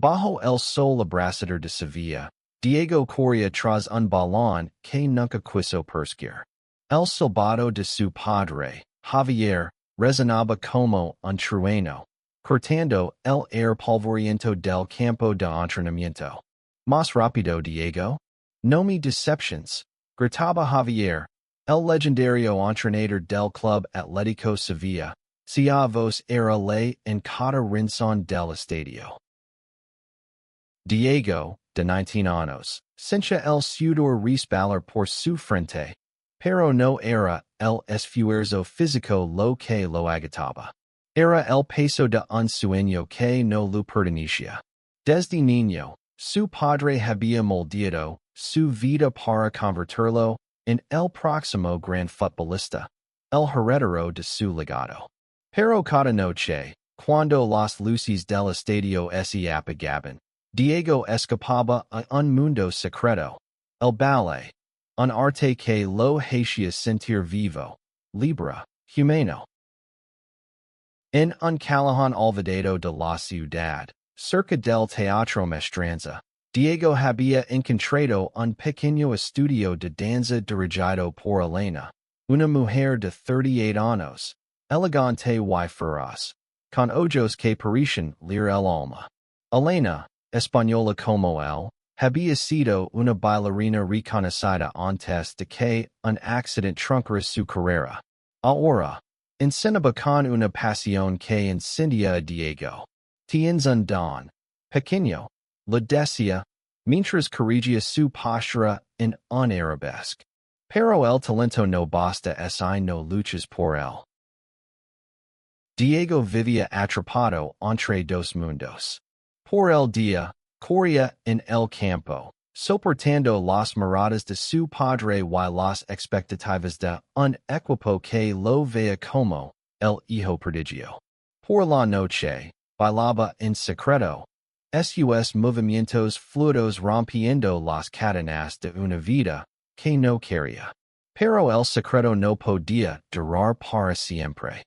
Bajo el sol abrasador de Sevilla, Diego corría tras un balón que nunca quiso perseguir. El silbado de su padre, Javier, resonaba como un trueno, cortando el aire polvoriento del campo de entrenamiento. Más rápido, Diego. No me deceptions, gritaba Javier, el legendario entrenador del Club Atlético Sevilla. Si a vos era ley en cada rincón del estadio. Diego, de 19 años, sentía el sudor resbalar por su frente, pero no era el esfuerzo físico lo que lo agitaba. Era el peso de un sueño que no lo pertenecía. Desde niño, su padre había moldeado su vida para convertirlo en el próximo gran futbolista, el heredero de su legado. Pero cada noche, cuando las luces del estadio se apagaban, Diego escapaba a un mundo secreto, el ballet, un arte que lo hacía sentir vivo, libre, humano. En un callejón olvidado de la ciudad, cerca del Teatro Maestranza, Diego había encontrado un pequeño estudio de danza dirigido por Elena, una mujer de 38 años, elegante y feroz, con ojos que parecían leer el alma. Elena, española como él, había sido una bailarina reconocida antes de que un accidente truncara su carrera. Ahora, encenaba con una pasión que encendía a Diego. Tienes un don, pequeño, le decía, mientras corregía su postura en un arabesque. Pero el talento no basta si no luchas por él. Diego vivía atrapado entre dos mundos. Por el día, corría en el campo, soportando las miradas de su padre y las expectativas de un equipo que lo veía como el hijo prodigio. Por la noche, bailaba en secreto, sus movimientos fluidos rompiendo las cadenas de una vida que no quería. Pero el secreto no podía durar para siempre.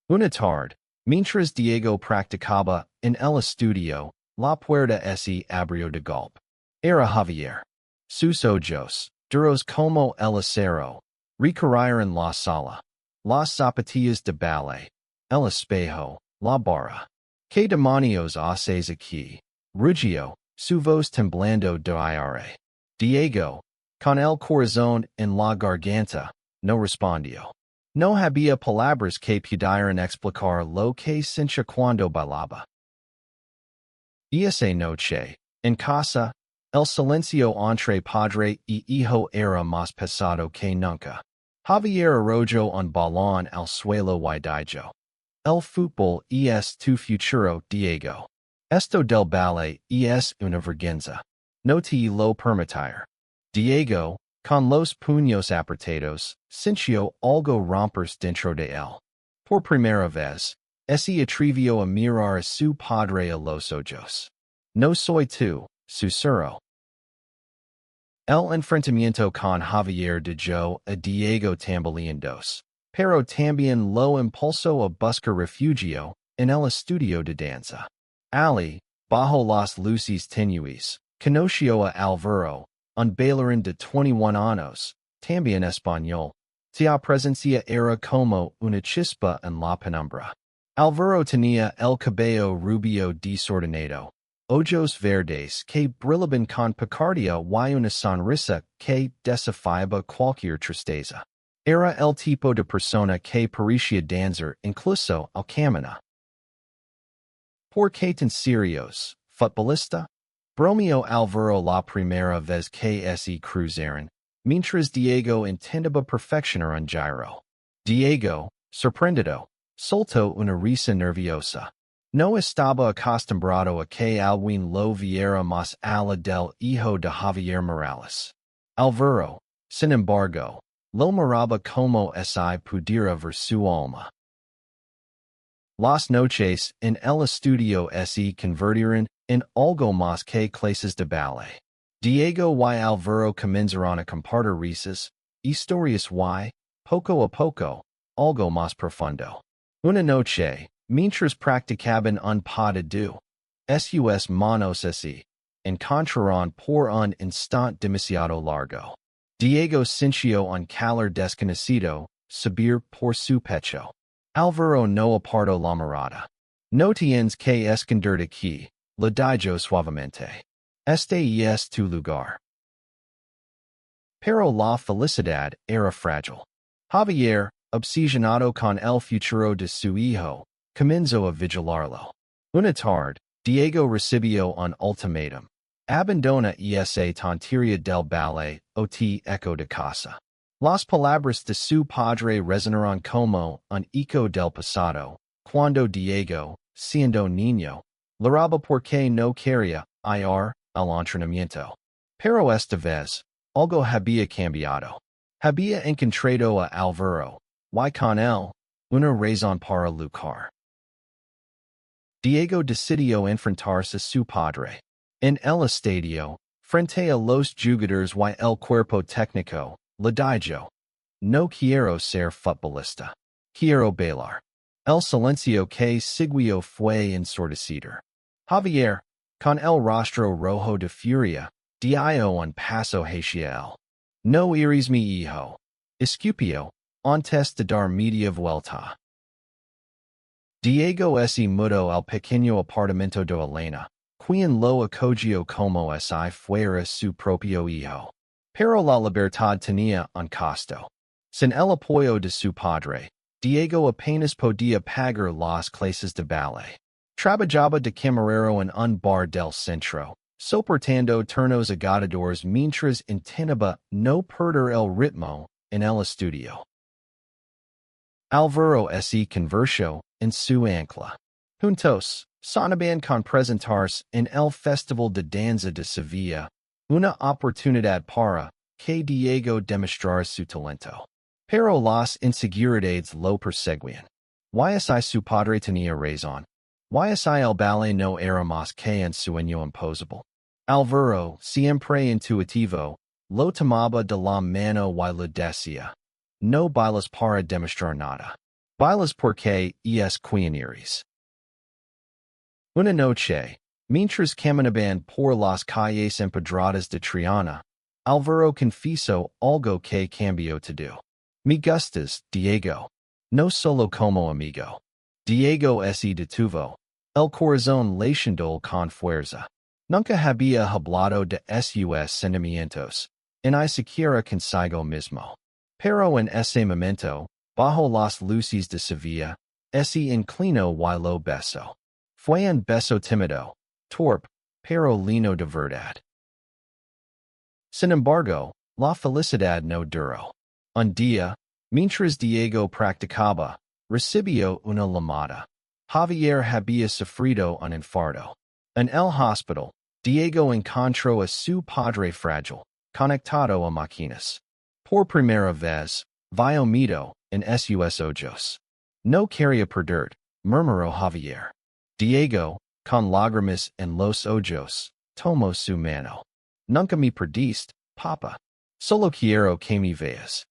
Una tarde, mientras Diego practicaba en el estudio, la puerta se abrió de golpe. Era Javier. Sus ojos, duros como el acero, recorrieron la sala. Las zapatillas de ballet, el espejo, la barra. ¿Qué demonios haces aquí? Rugió, su voz temblando de aire. Diego, con el corazón en la garganta, no respondió. No había palabras que pudieran explicar lo que sentía cuando bailaba. Esa noche, en casa, el silencio entre padre y hijo era más pesado que nunca. Javier arrojó un balón al suelo y dijo: El fútbol es tu futuro, Diego. Esto del ballet es una vergüenza. No te lo permitir. Diego, con los puños apretados, sintió algo romperse dentro de él. Por primera vez, se atrevió a mirar a su padre a los ojos. No soy tú, susurró. El enfrentamiento con Javier dejó a Diego tambaleandos, pero también lo impulsó a buscar refugio en el estudio de danza. Ali, bajo las luces tenues, conoció a Álvaro, un bailarín de 21 años, también español. Su presencia era como una chispa en la penumbra. Álvaro tenía el cabello rubio desordenado, ojos verdes que brillaban con picardía y una sonrisa que desafiaba cualquier tristeza. Era el tipo de persona que parecía danzar incluso al caminar. ¿Por qué tan serios, futbolista? Bromeó Álvaro la primera vez que se cruzaron, mientras Diego intentaba perfeccionar un giro. Diego, sorprendido, soltó una risa nerviosa. No estaba acostumbrado a que alguien lo viera más allá del hijo de Javier Morales. Álvaro, sin embargo, lo miraba como si pudiera ver su alma. Las noches en el estudio se convirtieron en algo más que clases de ballet. Diego y Álvaro comenzaron a compartir risas, historias y, poco a poco, algo más profundo. Una noche, mientras practicaban un pas de deux, sus manos se encontrarán por un instante demasiado largo. Diego sintió un calor desconocido subir por su pecho. Alvaro no apartó la mirada. No tienes que esconder aquí, le dijo suavemente. Este es tu lugar. Pero la felicidad era frágil. Javier, obsesionado con el futuro de su hijo, comenzó a vigilarlo. Una tarde, Diego recibió un ultimátum. Abandona esa tontería del ballet o te echo de casa. Las palabras de su padre resonaron como un eco del pasado, cuando Diego, siendo niño, lloraba porque no quería ir al entrenamiento. Pero esta vez, algo había cambiado. Había encontrado a Alvaro, y con él, una razón para luchar. Diego decidió enfrentarse a su padre. En el estadio, frente a los jugadores y el cuerpo técnico, le dijo: No quiero ser futbolista. Quiero bailar. El silencio que siguió fue ensordecido. Javier, con el rostro rojo de furia, dio un paso hacia él. No eres mi hijo. Escupió, antes de dar media vuelta. Diego se mudó al pequeño apartamento de Elena, quien lo acogió como si fuera su propio hijo. Pero la libertad tenía un costo. Sin el apoyo de su padre, Diego apenas podía pagar las clases de ballet. Trabajaba de camarero en un bar del centro, soportando turnos agotadores mientras intentaba no perder el ritmo en el estudio. Alvaro se convirtió en su ancla. Juntos, soñaban con presentarse en el Festival de Danza de Sevilla, una oportunidad para que Diego demostrara su talento. Pero las inseguridades lo perseguían. Y su padre tenía razón. Y el ballet no era más que un sueño imposible. Alvaro, siempre intuitivo, lo tomaba de la mano y le decía: No bailas para demostrar nada. Bailas porque es quien eres. Una noche, mientras caminaban por las calles empedradas de Triana, Alvaro confesó algo que cambió todo. Me gustas, Diego. No solo como amigo. Diego se detuvo. El corazón latiendo con fuerza. Nunca había hablado de sus sentimientos, ni siquiera consigo mismo. Pero en ese momento, bajo las luces de Sevilla, se inclinó y lo besó. Fue un beso tímido, torpe, pero lleno de verdad. Sin embargo, la felicidad no duró. Un día, mientras Diego practicaba, recibió una llamada. Javier había sufrido un infarto. En el hospital, Diego encontró a su padre frágil, conectado a máquinas. Por primera vez, vio miedo en sus ojos. No quería perder, murmuró Javier. Diego, con lágrimas en los ojos, tomó su mano. Nunca me perdiste, papa. Solo quiero que me veas.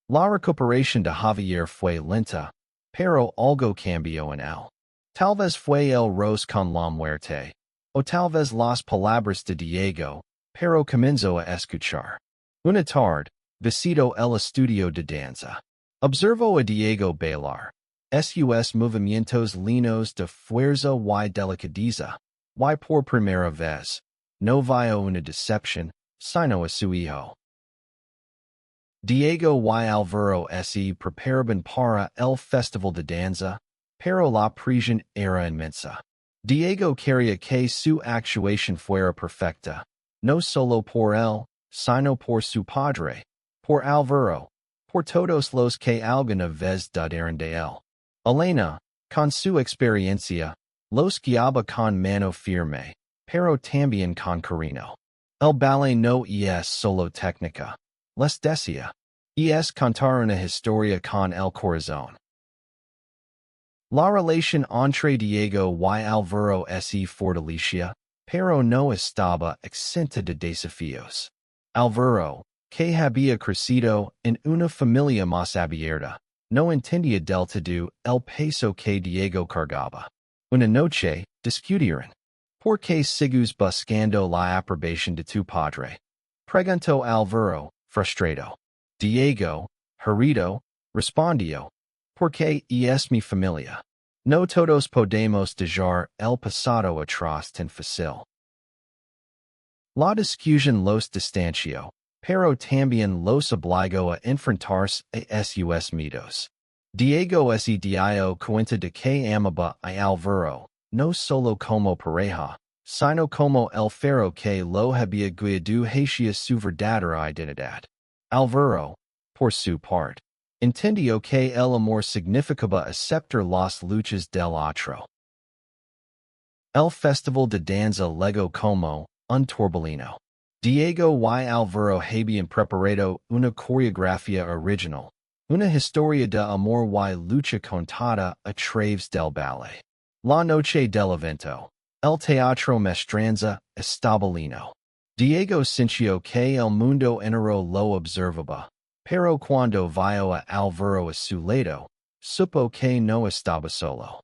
La recuperación de Javier fue lenta, pero algo cambió en él. Tal vez fue el roce con la muerte, o tal vez las palabras de Diego, pero comenzó a escuchar. Una tarde, visitó el estudio de danza. Observó a Diego bailar. Sus movimientos llenos de fuerza y delicadeza, y por primera vez, no vio una decepción, sino a su hijo. Diego y Alvaro se preparaban para el Festival de Danza, pero la presión era inmensa. Diego quería que su actuación fuera perfecta, no solo por él, sino por su padre, por Alvaro, por todos los que alguna vez dudaron de él. Elena, con su experiencia, los guiaba con mano firme, pero también con cariño. El ballet no es solo técnica, les decía, es contar una historia con el corazón. La relación entre Diego y Alvaro se fortalecía, pero no estaba exenta de desafíos. Alvaro, que había crecido en una familia más abierta, no entendía del todo el peso que Diego cargaba. Una noche, discutieron. Porque sigues buscando la aprobación de tu padre. Preguntó Alvaro, frustrado. Diego, herido, respondió. Porque es mi familia. No todos podemos dejar el pasado atrás tan fácil. La discusión los distanció, pero también los obligó a enfrentarse a sus miedos. Diego se dio cuenta de que amaba a Alvaro, no solo como pareja, sino como el faro que lo había guiado hacia su verdadera identidad. Alvaro, por su parte, entendió que el amor significaba aceptar las luchas del otro. El festival de danza legó como un torbellino. Diego y Alvaro habían preparado una coreografía original, una historia de amor y lucha contada a través del ballet. La noche del evento, el teatro mestranza estaba lleno. Diego sintió que el mundo entero lo observaba, pero cuando vio a Alvaro a su lado, supo que no estaba solo.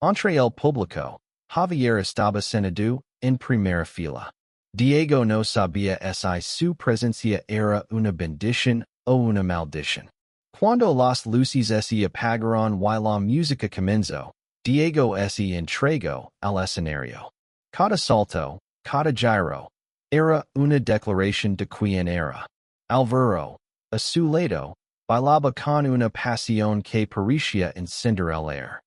Entre el público, Javier estaba sentado en primera fila. Diego no sabía si su presencia era una bendición o una maldición. Cuando las luces se apagaron y la música comenzó, Diego se entregó al escenario. Cada salto, cada giro, era una declaración de quién era. Alvaro, a su lado, bailaba con una pasión que parecía encender el aire.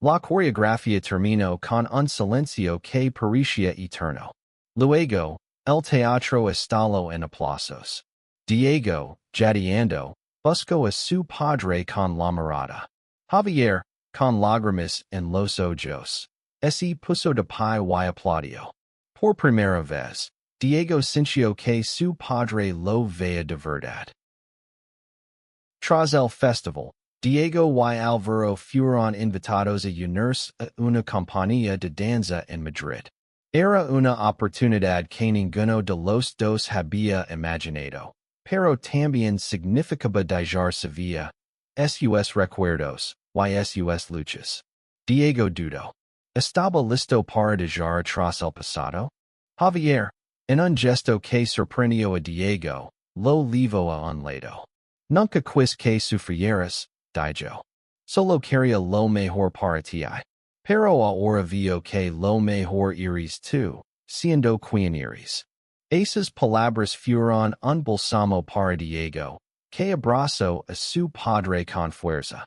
La coreografía terminó con un silencio que parecía eterno. Luego, el teatro estalló en aplausos. Diego, jadeando, buscó a su padre con la mirada. Javier, con lágrimas en los ojos, se puso de pie y aplaudió. Por primera vez, Diego sintió que su padre lo veía de verdad. Tras el festival, Diego y Alvaro fueron invitados a unirse a una compañía de danza en Madrid. Era una oportunidad que ninguno de los dos había imaginado, pero también significaba dejar Sevilla, sus recuerdos, y sus luchas. Diego dudó. ¿Estaba listo para dejar atrás el pasado? Javier, en un gesto que sorprendió a Diego, lo llevó a un lado. Nunca quis que sufrieras, dijo. Solo quería lo mejor para ti. Pero ahora veo que lo mejor eres tú, siendo quien eres. Esas palabras fueron un bálsamo para Diego, que abrazó a su padre con fuerza.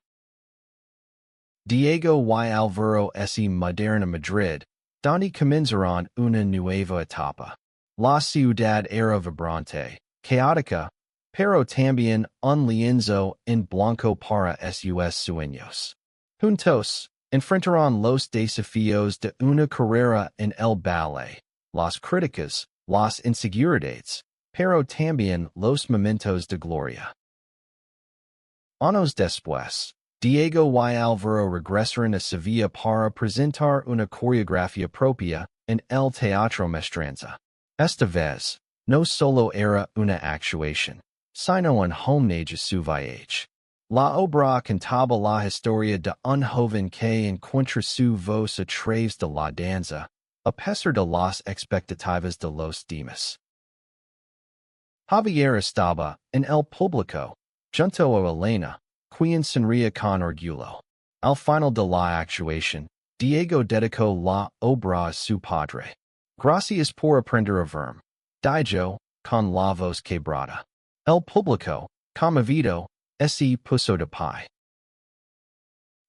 Diego y Alvaro se mudaron a Madrid, donde comenzaron una nueva etapa. La ciudad era vibrante, caótica, pero también un lienzo en blanco para sus sueños. Juntos, enfrentaron los desafíos de una carrera en el ballet, las críticas, las inseguridades, pero también los momentos de gloria. Años después, Diego y Alvaro regresaron a Sevilla para presentar una coreografía propia en el Teatro Mestranza. Esta vez, no solo era una actuación, sino un homenaje a su viaje. La obra contaba la historia de un joven que encuentra su voz a través de la danza, a pesar de las expectativas de los demás. Javier estaba en el público, junto a Elena, quien sonría con orgullo. Al final de la actuación, Diego dedicó la obra a su padre. Gracias por aprender a verme, dijo, con la voz quebrada. El público, conmovido, se puso de pie.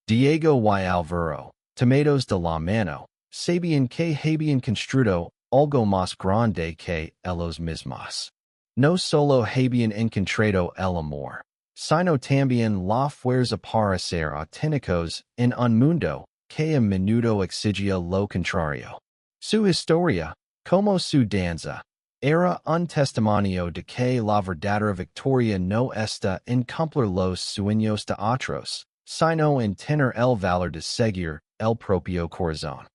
Diego y Alvaro, tomados de la mano, sabían que habían construido algo más grande que ellos mismos. No solo habían encontrado el amor, sino también la fuerza para ser auténticos en un mundo que a menudo exigía lo contrario. Su historia, como su danza, era un testimonio de que la verdadera victoria no está en cumplir los sueños de otros, sino en tener el valor de seguir el propio corazón.